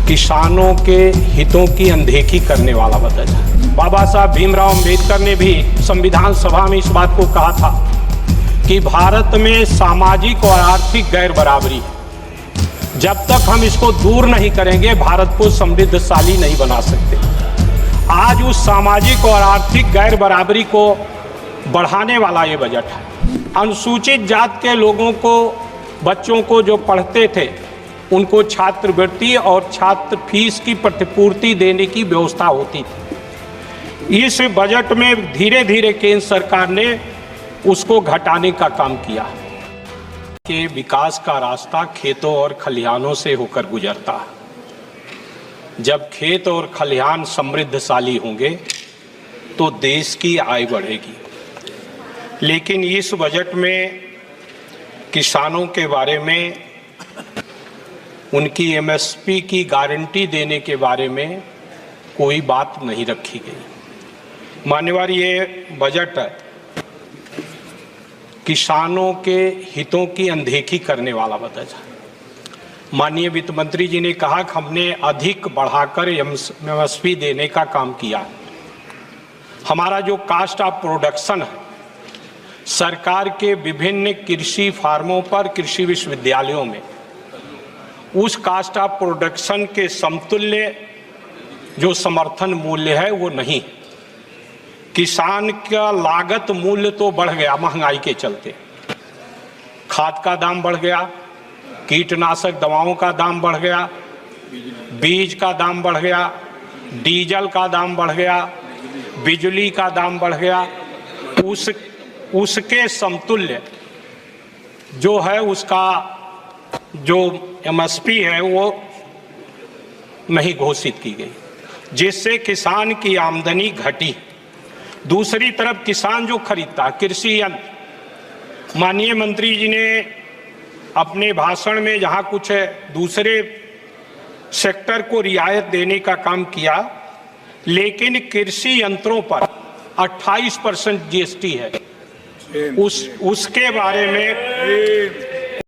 किसानों के हितों की अनदेखी करने वाला बजट है। बाबा साहब भीमराव अम्बेडकर ने भी संविधान सभा में इस बात को कहा था कि भारत में सामाजिक और आर्थिक गैर बराबरी है। जब तक हम इसको दूर नहीं करेंगे भारत को समृद्धशाली नहीं बना सकते। आज उस सामाजिक और आर्थिक गैर बराबरी को बढ़ाने वाला ये बजट है। अनुसूचित जात के लोगों को, बच्चों को जो पढ़ते थे उनको छात्रवृत्ति और छात्र फीस की प्रतिपूर्ति देने की व्यवस्था होती थी। इस बजट में धीरे धीरे केंद्र सरकार ने उसको घटाने का काम किया कि विकास का रास्ता खेतों और खलिहानों से होकर गुजरता है। जब खेत और खलिहान समृद्धशाली होंगे तो देश की आय बढ़ेगी। लेकिन इस बजट में किसानों के बारे में, उनकी एमएसपी की गारंटी देने के बारे में कोई बात नहीं रखी गई। मान्यवर, ये बजट किसानों के हितों की अनदेखी करने वाला बजट है। माननीय वित्त मंत्री जी ने कहा कि हमने अधिक बढ़ाकर एमएसपी देने का काम किया। हमारा जो कास्ट ऑफ प्रोडक्शन है, सरकार के विभिन्न कृषि फार्मों पर, कृषि विश्वविद्यालयों में उस कास्ट ऑफ प्रोडक्शन के समतुल्य जो समर्थन मूल्य है वो नहीं। किसान का लागत मूल्य तो बढ़ गया महंगाई के चलते। खाद का दाम बढ़ गया, कीटनाशक दवाओं का दाम बढ़ गया, बीज का दाम बढ़ गया, डीजल का दाम बढ़ गया, बिजली का दाम बढ़ गया। उसके समतुल्य जो है, उसका जो एमएसपी है वो नहीं घोषित की गई, जिससे किसान की आमदनी घटी। दूसरी तरफ किसान जो खरीदता कृषि यंत्र, माननीय मंत्री जी ने अपने भाषण में जहां कुछ दूसरे सेक्टर को रियायत देने का काम किया, लेकिन कृषि यंत्रों पर 28% जीएसटी है। उसके बारे में